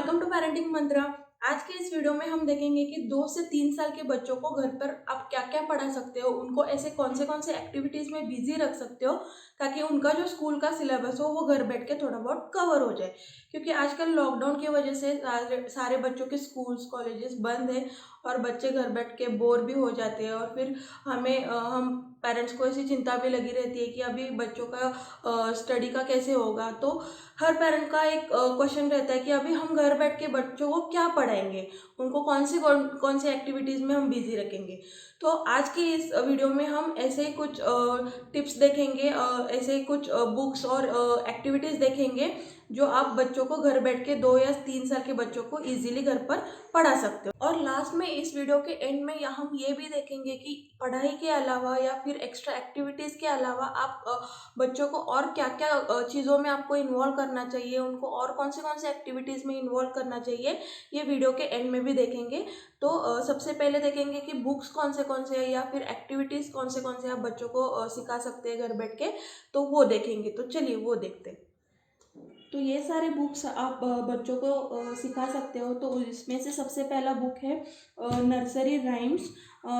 Welcome to parenting मंत्रा। आज के इस वीडियो में हम देखेंगे कि 2 से 3 साल के बच्चों को घर पर आप क्या-क्या पढ़ा सकते हो, उनको ऐसे कौन से एक्टिविटीज़ में बिज़ी रख सकते हो, ताकि उनका जो स्कूल का सिलेबस हो वो घर बैठ के थोड़ा बहुत कवर हो जाए। क्योंकि आजकल लॉकडाउन की वजह से सारे सारे बच्चों के स्कूल्स, कॉलेजेस बंद हैं और बच्चे घर बैठ के बोर भी हो जाते हैं और फिर हम पेरेंट्स को ऐसी चिंता भी लगी रहती है कि अभी बच्चों का स्टडी का कैसे होगा। तो हर पेरेंट का एक क्वेश्चन रहता है कि अभी हम घर बैठ के बच्चों को क्या पढ़ाएंगे, उनको कौन सी एक्टिविटीज़ में हम बिजी रखेंगे। तो आज की इस वीडियो में हम ऐसे ही कुछ टिप्स देखेंगे, ऐसे ही कुछ बुक्स और एक्टिविटीज़ देखेंगे जो आप बच्चों को घर बैठ के 2 या 3 साल के बच्चों को इजीली घर पर पढ़ा सकते हो। और लास्ट में इस वीडियो के एंड में हम ये भी देखेंगे कि पढ़ाई के अलावा या फिर एक्स्ट्रा एक्टिविटीज़ के अलावा आप बच्चों को और क्या-क्या चीज़ों में आपको इन्वॉल्व करना चाहिए, उनको और कौन से एक्टिविटीज़ में इन्वॉल्व करना चाहिए, ये वीडियो के एंड में भी देखेंगे। तो सबसे पहले देखेंगे कि बुक्स कौन से हैं या फिर एक्टिविटीज़ कौन से आप बच्चों को सिखा सकते हैं घर बैठ के, तो वो देखेंगे। तो चलिए वो देखते हैं। तो ये सारे बुक्स आप बच्चों को सिखा सकते हो। तो इसमें से सबसे पहला बुक है नर्सरी राइम्स,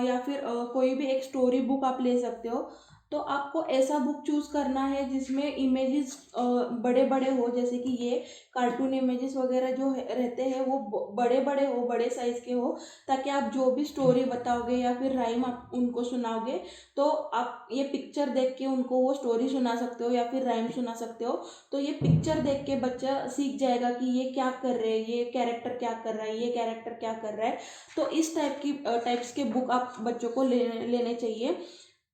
या फिर कोई भी एक स्टोरी बुक आप ले सकते हो। तो आपको ऐसा बुक चूज़ करना है जिसमें इमेजेस बड़े बड़े हो, जैसे कि ये कार्टून इमेजेस वगैरह जो रहते हैं वो बड़े बड़े हो, बड़े साइज़ के हो, ताकि आप जो भी स्टोरी बताओगे या फिर राइम आप उनको सुनाओगे तो आप ये पिक्चर देख के उनको वो स्टोरी सुना सकते हो या फिर राइम सुना सकते हो। तो ये पिक्चर देख के बच्चा सीख जाएगा कि ये क्या कर रहे हैं, ये कैरेक्टर क्या कर रहा है, ये कैरेक्टर क्या कर रहा है। तो इस टाइप्स के बुक आप बच्चों को लेने चाहिए।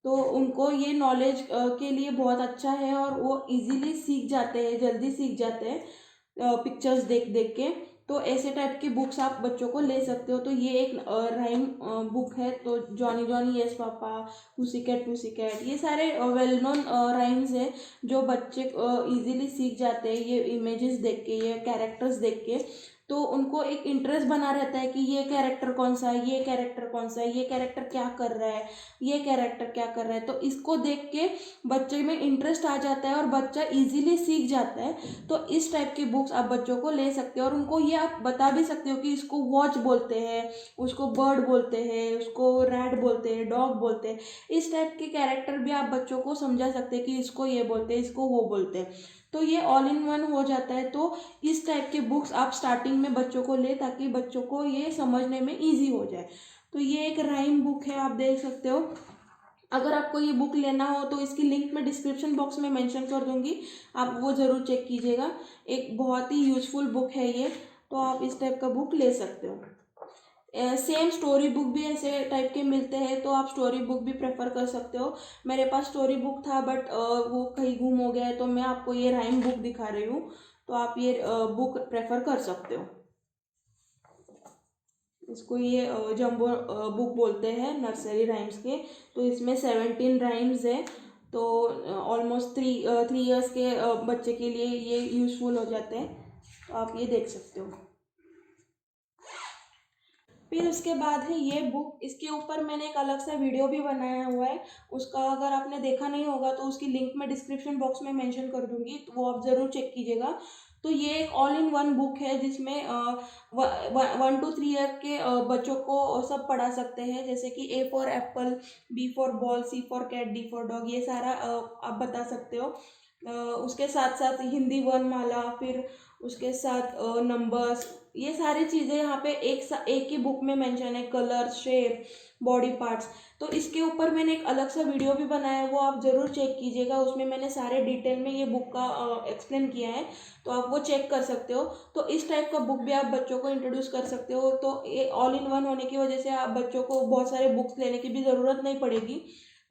तो उनको ये नॉलेज के लिए बहुत अच्छा है और वो इजीली सीख जाते हैं, जल्दी सीख जाते हैं पिक्चर्स देख देख के। तो ऐसे टाइप की बुक्स आप बच्चों को ले सकते हो। तो ये एक राइम बुक है। तो Johnny Johnny yes papa, pussy cat, ये सारे वेल नोन राइम्स हैं जो बच्चे इजीली सीख जाते हैं ये इमेजेस देख के, ये कैरेक्टर्स देख के। तो उनको एक इंटरेस्ट बना रहता है कि ये कैरेक्टर कौन सा है, ये कैरेक्टर कौन सा है, ये कैरेक्टर क्या कर रहा है, ये कैरेक्टर क्या कर रहा है। तो इसको देख के बच्चे में इंटरेस्ट आ जाता है और बच्चा इजीली सीख जाता है। तो इस टाइप की बुक्स आप बच्चों को ले सकते हो और उनको ये आप बता भी सकते हो कि इसको वॉच बोलते हैं, उसको बर्ड बोलते हैं, उसको रैट बोलते हैं, डॉग बोलते हैं। इस टाइप के कैरेक्टर भी आप बच्चों को समझा सकते हैं कि इसको ये बोलते हैं, इसको वो बोलते हैं। तो ये ऑल इन वन हो जाता है। तो इस टाइप के बुक्स आप स्टार्टिंग में बच्चों को ले, ताकि बच्चों को ये समझने में ईजी हो जाए। तो ये एक राइम बुक है, आप देख सकते हो। अगर आपको ये बुक लेना हो तो इसकी लिंक मैं डिस्क्रिप्शन बॉक्स में मेंशन कर दूंगी, आप वो ज़रूर चेक कीजिएगा। एक बहुत ही यूजफुल बुक है ये। तो आप इस टाइप का बुक ले सकते हो। सेम स्टोरी बुक भी ऐसे टाइप के मिलते हैं, तो आप स्टोरी बुक भी प्रेफर कर सकते हो। मेरे पास स्टोरी बुक था बट वो कहीं गुम हो गया है, तो मैं आपको ये राइम बुक दिखा रही हूँ। तो आप ये बुक प्रेफर कर सकते हो। इसको ये जंबो बुक बोलते हैं नर्सरी राइम्स के। तो इसमें 17 राइम्स है। तो ऑलमोस्ट 3 ईयर्स के बच्चे के लिए ये यूज़फुल हो जाते हैं। तो आप ये देख सकते हो। फिर उसके बाद है ये बुक। इसके ऊपर मैंने एक अलग सा वीडियो भी बनाया हुआ है, उसका अगर आपने देखा नहीं होगा तो उसकी लिंक मैं डिस्क्रिप्शन बॉक्स में मेंशन कर दूंगी, तो वो आप ज़रूर चेक कीजिएगा। तो ये एक ऑल इन वन बुक है जिसमें 1 to 3 ईयर के बच्चों को सब पढ़ा सकते हैं, जैसे कि A for apple, B for ball, C for cat, D for dog, ये सारा आप बता सकते हो। उसके साथ साथ हिंदी वर्णमाला, फिर उसके साथ नंबर्स, ये सारी चीज़ें यहाँ पे एक ही बुक में मेंशन है। Colour, shape, body parts. तो इसके ऊपर मैंने एक अलग सा वीडियो भी बनाया है, वो आप ज़रूर चेक कीजिएगा। उसमें मैंने सारे डिटेल में ये बुक का एक्सप्लेन किया है, तो आप वो चेक कर सकते हो। तो इस टाइप का बुक भी आप बच्चों को इंट्रोड्यूस कर सकते हो। तो ये ऑल इन वन होने की वजह से आप बच्चों को बहुत सारे बुक्स लेने की भी ज़रूरत नहीं पड़ेगी।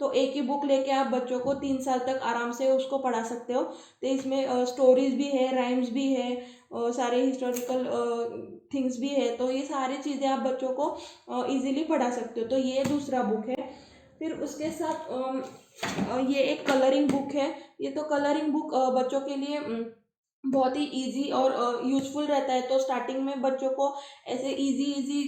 तो एक ही बुक लेके आप बच्चों को 3 साल तक आराम से उसको पढ़ा सकते हो। तो इसमें स्टोरीज भी है, राइम्स भी है, सारे हिस्टोरिकल थिंग्स भी है। तो ये सारी चीज़ें आप बच्चों को इजीली पढ़ा सकते हो। तो ये दूसरा बुक है। फिर उसके साथ ये एक कलरिंग बुक है। ये तो कलरिंग बुक बच्चों के लिए बहुत ही इजी और यूजफुल रहता है। तो स्टार्टिंग में बच्चों को ऐसे इजी इजी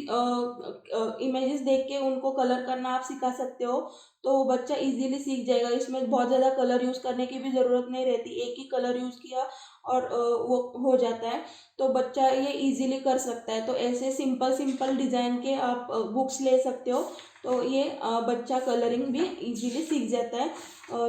इमेजेस देख के उनको कलर करना आप सिखा सकते हो। तो वो बच्चा इजीली सीख जाएगा। इसमें बहुत ज़्यादा कलर यूज़ करने की भी ज़रूरत नहीं रहती, एक ही कलर यूज़ किया और वो हो जाता है, तो बच्चा ये इजीली कर सकता है। तो ऐसे सिंपल डिज़ाइन के आप बुक्स ले सकते हो, तो ये बच्चा कलरिंग भी इजीली सीख जाता है।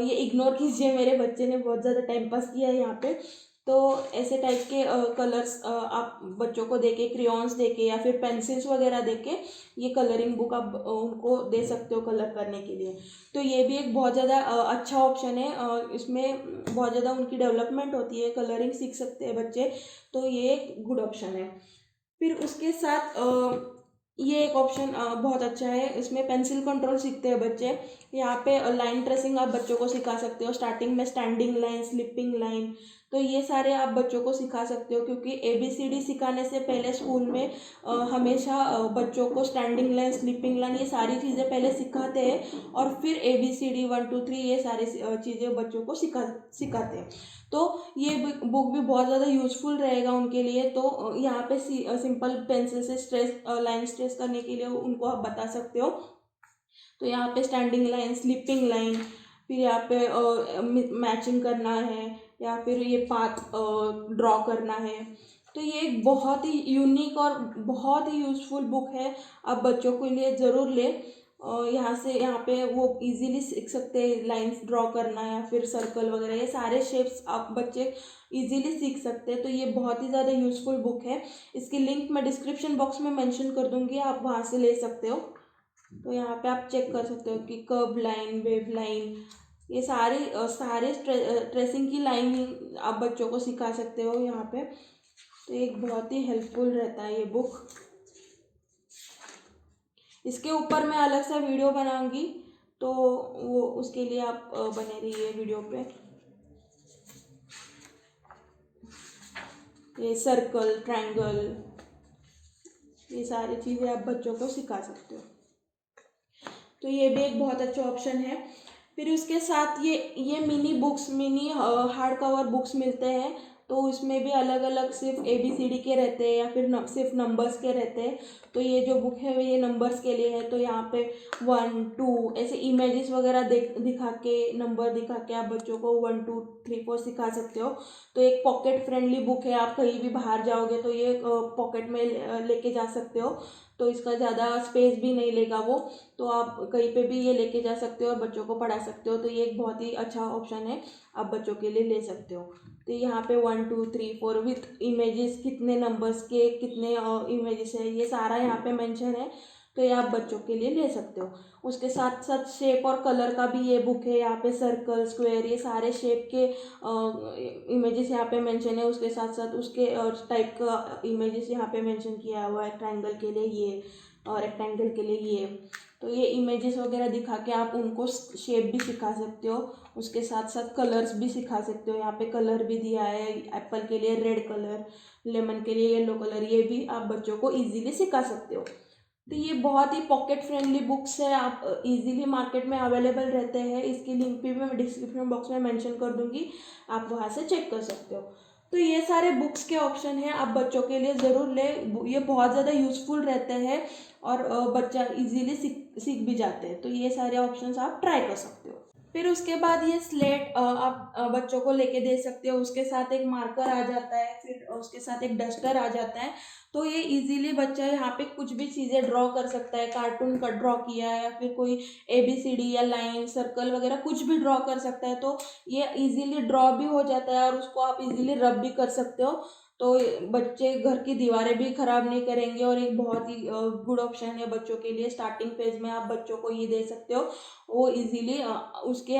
ये इग्नोर कीजिए, मेरे बच्चे ने बहुत ज़्यादा टाइम पास किया है यहाँ पे। तो ऐसे टाइप के कलर्स आप बच्चों को देके, क्रेयॉन्स देके या फिर पेंसिल्स वगैरह देके ये कलरिंग बुक आप उनको दे सकते हो कलर करने के लिए। तो ये भी एक बहुत ज़्यादा अच्छा ऑप्शन है। इसमें बहुत ज़्यादा उनकी डेवलपमेंट होती है, कलरिंग सीख सकते हैं बच्चे, तो ये एक गुड ऑप्शन है। फिर उसके साथ ये एक ऑप्शन बहुत अच्छा है, इसमें पेंसिल कंट्रोल सीखते हैं बच्चे। यहाँ पे लाइन ट्रेसिंग आप बच्चों को सिखा सकते हो, स्टार्टिंग में स्टैंडिंग लाइन, स्लिपिंग लाइन, तो ये सारे आप बच्चों को सिखा सकते हो। क्योंकि ABCD सिखाने से पहले स्कूल में हमेशा बच्चों को स्टैंडिंग लाइन, स्लिपिंग लाइन, ये सारी चीज़ें पहले सिखाते हैं और फिर ABCD 1 2 3 ये सारी चीज़ें बच्चों को सिखाते हैं। तो ये बुक भी बहुत ज़्यादा यूजफुल रहेगा उनके लिए। तो यहाँ पे सिंपल पेंसिल से लाइन ट्रेस करने के लिए उनको आप बता सकते हो। तो यहाँ पे स्टैंडिंग लाइन, स्लिपिंग लाइन, फिर यहाँ पे मैचिंग करना है या फिर ये पाथ ड्रॉ करना है। तो ये एक बहुत ही यूनिक और बहुत ही यूजफुल बुक है, आप बच्चों के लिए ज़रूर ले। यहाँ पे वो इजीली सीख सकते हैं लाइंस ड्रॉ करना या फिर सर्कल वगैरह, ये सारे शेप्स आप बच्चे इजीली सीख सकते हैं। तो ये बहुत ही ज़्यादा यूजफुल बुक है। इसकी लिंक मैं डिस्क्रिप्शन बॉक्स में मेंशन कर दूंगी, आप वहाँ से ले सकते हो। तो यहाँ पे आप चेक कर सकते हो कि कर्व लाइन, वेव लाइन, ये सारे ट्रेसिंग की लाइन आप बच्चों को सिखा सकते हो यहाँ पे। तो एक बहुत ही हेल्पफुल रहता है ये बुक। इसके ऊपर मैं अलग सा वीडियो बनाऊंगी, तो वो उसके लिए आप बने रहिए वीडियो पे। ये सर्कल, ट्रायंगल, ये सारी चीज़ें आप बच्चों को सिखा सकते हो। तो ये भी एक बहुत अच्छा ऑप्शन है। फिर उसके साथ ये मिनी हार्ड कवर बुक्स मिलते हैं, तो उसमें भी अलग अलग सिर्फ ABCD के रहते हैं या फिर सिर्फ नंबर्स के रहते हैं। तो ये जो बुक है ये नंबर्स के लिए है। तो यहाँ पे 1 2 ऐसे इमेजेस वगैरह दिखा के, नंबर दिखा के आप बच्चों को 1 2 3 4 सिखा सकते हो। तो एक पॉकेट फ्रेंडली बुक है, आप कहीं भी बाहर जाओगे तो ये पॉकेट में लेके जा सकते हो। तो इसका ज़्यादा स्पेस भी नहीं लेगा वो, तो आप कहीं पे भी ये लेके जा सकते हो और बच्चों को पढ़ा सकते हो। तो ये एक बहुत ही अच्छा ऑप्शन है, आप बच्चों के लिए ले सकते हो। तो यहाँ पे 1 2 3 4 विथ इमेजेस, कितने नंबर्स के कितने इमेजेस है, ये सारा यहाँ पे मेंशन है। तो ये आप बच्चों के लिए ले सकते हो। उसके साथ साथ शेप और कलर का भी ये बुक है। यहाँ पे सर्कल, स्क्वायर, ये सारे शेप के इमेजेस यहाँ पे मेंशन है। उसके साथ साथ उसके टाइप का इमेजेस यहाँ पे मेंशन किया हुआ है। ट्रायंगल के लिए ये और रेक्टेंगल के लिए ये। तो ये इमेजेस वगैरह दिखा के आप उनको शेप भी सिखा सकते हो, उसके साथ साथ कलर्स भी सिखा सकते हो। यहाँ पे कलर भी दिया है, एप्पल के लिए रेड कलर, लेमन के लिए येलो कलर, ये भी आप बच्चों को इजीली सिखा सकते हो। तो ये बहुत ही पॉकेट फ्रेंडली बुक्स है, आप इजीली मार्केट में अवेलेबल रहते हैं। इसकी लिंक भी मैं डिस्क्रिप्शन बॉक्स में मेंशन कर दूंगी, आप वहाँ से चेक कर सकते हो। तो ये सारे बुक्स के ऑप्शन हैं, आप बच्चों के लिए ज़रूर ले। ये बहुत ज़्यादा यूज़फुल रहते हैं और बच्चा इजीली सीख भी जाते हैं। तो ये सारे ऑप्शंस आप ट्राई कर सकते हो। फिर उसके बाद ये स्लेट आप बच्चों को लेके दे सकते हो, उसके साथ एक मार्कर आ जाता है, फिर उसके साथ एक डस्टर आ जाता है। तो ये इजीली बच्चा यहाँ पे कुछ भी चीज़ें ड्रॉ कर सकता है, कार्टून का ड्रॉ किया है या फिर कोई ABCD या लाइन, सर्कल वगैरह कुछ भी ड्रॉ कर सकता है। तो ये इजीली ड्रॉ भी हो जाता है और उसको आप इजीली रब भी कर सकते हो। तो बच्चे घर की दीवारें भी खराब नहीं करेंगे और एक बहुत ही गुड ऑप्शन है बच्चों के लिए। स्टार्टिंग फेज में आप बच्चों को ये दे सकते हो, वो इजीली उसके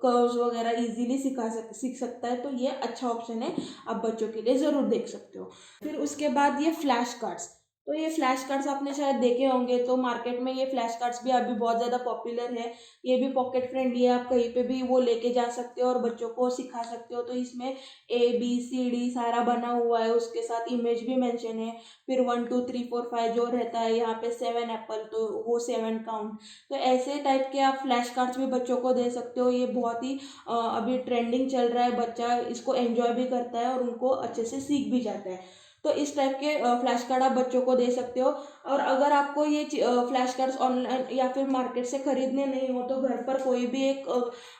कर्व्स वगैरह इजीली सीख सकता है। तो ये अच्छा ऑप्शन है, आप बच्चों के लिए ज़रूर देख सकते हो। फिर उसके बाद ये फ्लैश कार्ड्स। तो ये फ्लैश कार्ड्स आपने शायद देखे होंगे, तो मार्केट में ये फ्लैश कार्ड्स भी अभी बहुत ज़्यादा पॉपुलर है। ये भी पॉकेट फ्रेंडली है, आप कहीं पे भी वो लेके जा सकते हो और बच्चों को सिखा सकते हो। तो इसमें ABCD सारा बना हुआ है, उसके साथ इमेज भी मेंशन है। फिर 1 2 3 4 5 जो रहता है, यहाँ पे 7 एप्पल, तो वो 7 काउंट। तो ऐसे टाइप के आप फ्लैश कार्ड्स भी बच्चों को दे सकते हो। ये बहुत ही अभी ट्रेंडिंग चल रहा है, बच्चा इसको एंजॉय भी करता है और उनको अच्छे से सीख भी जाता है। तो इस टाइप के फ्लैश कार्ड आप बच्चों को दे सकते हो। और अगर आपको ये फ्लैश कार्ड्स ऑनलाइन या फिर मार्केट से खरीदने नहीं हो, तो घर पर कोई भी एक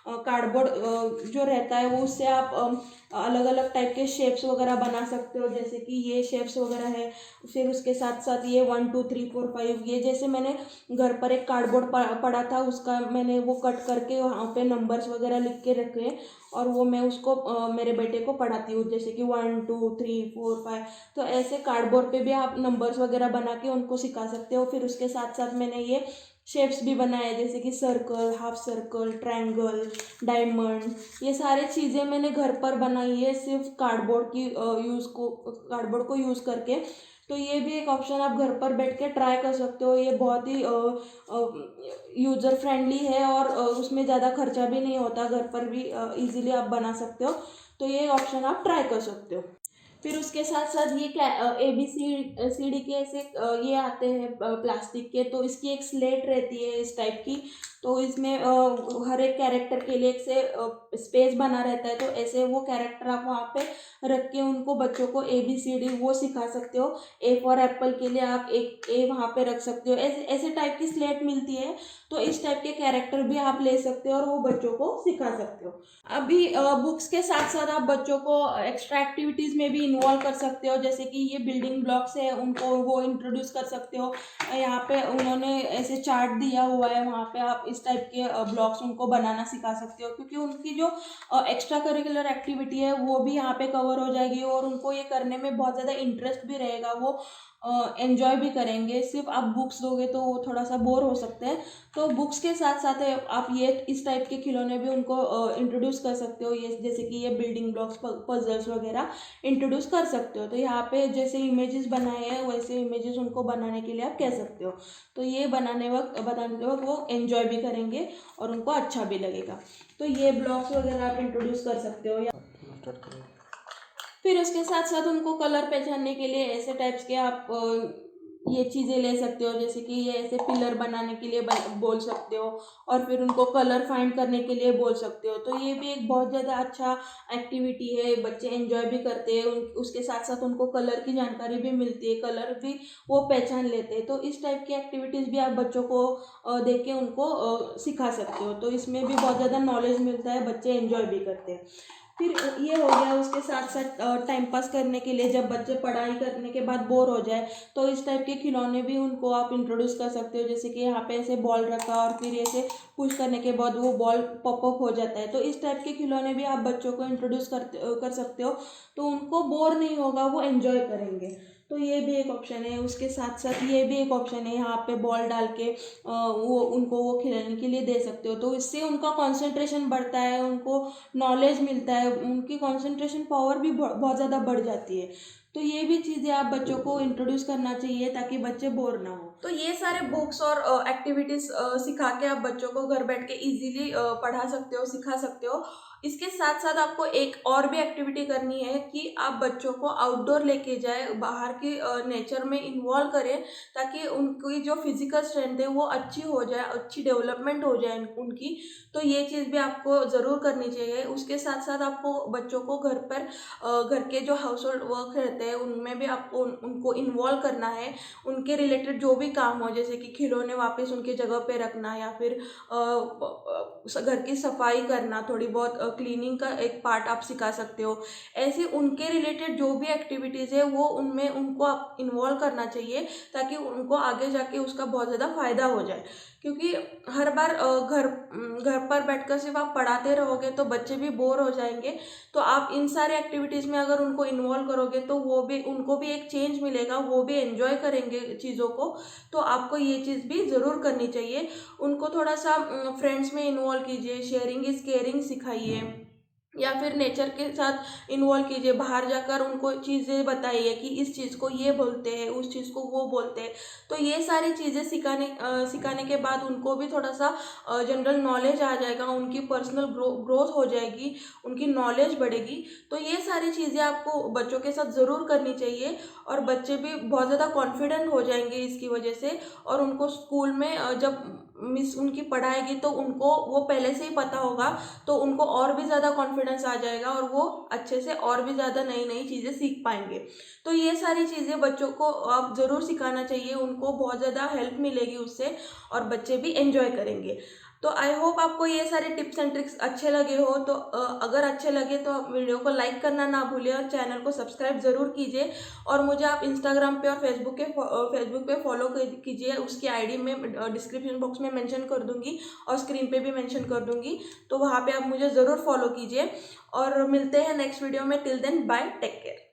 कार्डबोर्ड जो रहता है वो उससे आप अलग अलग टाइप के शेप्स वगैरह बना सकते हो, जैसे कि ये शेप्स वगैरह है। फिर उसके साथ साथ ये 1 2 3 4 5, ये जैसे मैंने घर पर एक कार्डबोर्ड पड़ा था, उसका मैंने वो कट करके वहाँ पे नंबर्स वगैरह लिख के रखे, और वो मैं उसको मेरे बेटे को पढ़ाती हूँ, जैसे कि 1 2 3 4 5। तो ऐसे कार्डबोर्ड पे भी आप नंबर्स वगैरह बना के उनको सिखा सकते हो। फिर उसके साथ साथ मैंने ये शेप्स भी बनाए, जैसे कि circle, half circle, triangle, diamond, ये सारी चीज़ें मैंने घर पर बनाई है सिर्फ कार्डबोर्ड को यूज़ करके। तो ये भी एक ऑप्शन आप घर पर बैठ के ट्राई कर सकते हो। ये बहुत ही यूज़र फ्रेंडली है, और उसमें ज़्यादा खर्चा भी नहीं होता, घर पर भी इजीली आप बना सकते हो। तो ये ऑप्शन आप ट्राई कर सकते हो। फिर उसके साथ साथ ये ABCD के ऐसे ये आते हैं प्लास्टिक के, तो इसकी एक स्लेट रहती है इस टाइप की। तो इसमें हर एक कैरेक्टर के लिए एक से स्पेस बना रहता है, तो ऐसे वो कैरेक्टर आप वहाँ पे रख के उनको बच्चों को ABCD वो सिखा सकते हो। A फॉर एप्पल के लिए आप एक A वहाँ पे रख सकते हो। ऐसे ऐसे टाइप की स्लेट मिलती है, तो इस टाइप के कैरेक्टर भी आप ले सकते हो और वो बच्चों को सिखा सकते हो। अभी बुक्स के साथ साथ आप बच्चों को एक्स्ट्रा एक्टिविटीज़ में भी इन्वॉल्व कर सकते हो, जैसे कि ये बिल्डिंग ब्लॉक्स है, उनको वो इंट्रोड्यूस कर सकते हो। यहाँ पे उन्होंने ऐसे चार्ट दिया हुआ है, वहाँ पे आप इस टाइप के ब्लॉक्स उनको बनाना सिखा सकते हो, क्योंकि उनकी जो एक्स्ट्रा करिकुलर एक्टिविटी है वो भी यहाँ पे कवर हो जाएगी, और उनको ये करने में बहुत ज़्यादा इंटरेस्ट भी रहेगा, वो एंजॉय भी करेंगे। सिर्फ आप बुक्स दोगे तो वो थोड़ा सा बोर हो सकते हैं। तो बुक्स के साथ साथ आप ये इस टाइप के खिलौने भी उनको इंट्रोड्यूस कर सकते हो, ये जैसे कि ये बिल्डिंग ब्लॉक्स, पजल्स वगैरह इंट्रोड्यूस कर सकते हो। तो यहाँ पे जैसे इमेजेस बनाए हैं वैसे इमेजेस उनको बनाने के लिए आप कह सकते हो। तो ये बनाने के वक्त वो एंजॉय भी करेंगे और उनको अच्छा भी लगेगा। तो ये ब्लॉक्स वगैरह आप इंट्रोड्यूस कर सकते हो। फिर उसके साथ साथ उनको कलर पहचानने के लिए ऐसे टाइप्स के आप ये चीज़ें ले सकते हो, जैसे कि ये ऐसे पिलर बनाने के लिए बोल सकते हो, और फिर उनको कलर फाइंड करने के लिए बोल सकते हो। तो ये भी एक बहुत ज़्यादा अच्छा एक्टिविटी है, बच्चे एंजॉय भी करते हैं। उसके साथ साथ उनको कलर की जानकारी भी मिलती है, कलर भी वो पहचान लेते हैं। तो इस टाइप की एक्टिविटीज़ भी आप बच्चों को देख के उनको सिखा सकते हो। तो इसमें भी बहुत ज़्यादा नॉलेज मिलता है, बच्चे एंजॉय भी करते हैं। फिर ये हो गया। उसके साथ साथ टाइम पास करने के लिए, जब बच्चे पढ़ाई करने के बाद बोर हो जाए, तो इस टाइप के खिलौने भी उनको आप इंट्रोड्यूस कर सकते हो, जैसे कि यहाँ पे ऐसे बॉल रखा और फिर ऐसे पुश करने के बाद वो बॉल पॉपअप हो जाता है। तो इस टाइप के खिलौने भी आप बच्चों को इंट्रोड्यूस कर सकते हो, तो उनको बोर नहीं होगा, वो एंजॉय करेंगे। तो ये भी एक ऑप्शन है। उसके साथ साथ ये भी एक ऑप्शन है, यहाँ पे बॉल डाल के वो उनको वो खिलाने के लिए दे सकते हो। तो इससे उनका कंसंट्रेशन बढ़ता है, उनको नॉलेज मिलता है, उनकी कंसंट्रेशन पावर भी बहुत ज़्यादा बढ़ जाती है। तो ये भी चीज़ें आप बच्चों को इंट्रोड्यूस करना चाहिए, ताकि बच्चे बोर ना हो। तो ये सारे बुक्स और एक्टिविटीज़ सिखा के आप बच्चों को घर बैठ के इजीली पढ़ा सकते हो, सिखा सकते हो। इसके साथ साथ आपको एक और भी एक्टिविटी करनी है कि आप बच्चों को आउटडोर लेके जाए, बाहर की नेचर में इन्वॉल्व करें, ताकि उनकी जो फिजिकल स्ट्रेंथ है वो अच्छी हो जाए, अच्छी डेवलपमेंट हो जाए उनकी। तो ये चीज़ भी आपको ज़रूर करनी चाहिए। उसके साथ साथ आपको बच्चों को घर पर घर के जो हाउस होल्ड वर्क रहते हैं उनमें भी आपको उनको इन्वॉल्व करना है। उनके रिलेटेड जो भी काम हो, जैसे कि खिलौने वापस उनके जगह पे रखना, या फिर घर की सफाई करना, थोड़ी बहुत क्लीनिंग का एक पार्ट आप सिखा सकते हो। ऐसे उनके रिलेटेड जो भी एक्टिविटीज़ है वो उनमें उनको आप इन्वॉल्व करना चाहिए, ताकि उनको आगे जाके उसका बहुत ज़्यादा फ़ायदा हो जाए। क्योंकि हर बार घर पर बैठकर सिर्फ आप पढ़ाते रहोगे तो बच्चे भी बोर हो जाएंगे। तो आप इन सारे एक्टिविटीज़ में अगर उनको इन्वॉल्व करोगे तो वो भी, उनको भी एक चेंज मिलेगा, वो भी एंजॉय करेंगे चीज़ों को। तो आपको ये चीज़ भी ज़रूर करनी चाहिए। उनको थोड़ा सा फ्रेंड्स में इन्वॉल्व कीजिए, शेयरिंग इज़ केयरिंग सिखाइए, या फिर नेचर के साथ इन्वॉल्व कीजिए। बाहर जाकर उनको चीज़ें बताइए कि इस चीज़ को ये बोलते हैं, उस चीज़ को वो बोलते हैं। तो ये सारी चीज़ें सिखाने के बाद उनको भी थोड़ा सा जनरल नॉलेज आ जाएगा, उनकी पर्सनल ग्रोथ हो जाएगी, उनकी नॉलेज बढ़ेगी। तो ये सारी चीज़ें आपको बच्चों के साथ ज़रूर करनी चाहिए, और बच्चे भी बहुत ज़्यादा कॉन्फिडेंट हो जाएंगे इसकी वजह से। और उनको स्कूल में जब मिस उनकी पढ़ाएगी तो उनको वो पहले से ही पता होगा, तो उनको और भी ज़्यादा कॉन्फिडेंस आ जाएगा, और वो अच्छे से और भी ज़्यादा नई नई चीज़ें सीख पाएंगे। तो ये सारी चीज़ें बच्चों को आप ज़रूर सिखाना चाहिए, उनको बहुत ज़्यादा हेल्प मिलेगी उससे, और बच्चे भी एंजॉय करेंगे। तो आई होप आपको ये सारे टिप्स एंड ट्रिक्स अच्छे लगे हो। तो अगर अच्छे लगे तो आप वीडियो को लाइक करना ना भूलिए और चैनल को सब्सक्राइब ज़रूर कीजिए। और मुझे आप इंस्टाग्राम पे और फेसबुक पे फॉलो कीजिए, उसकी आईडी में डिस्क्रिप्शन बॉक्स में मेंशन कर दूंगी और स्क्रीन पे भी मेंशन कर दूंगी, तो वहाँ पे आप मुझे ज़रूर फॉलो कीजिए। और मिलते हैं नेक्स्ट वीडियो में। Till then bye, take care.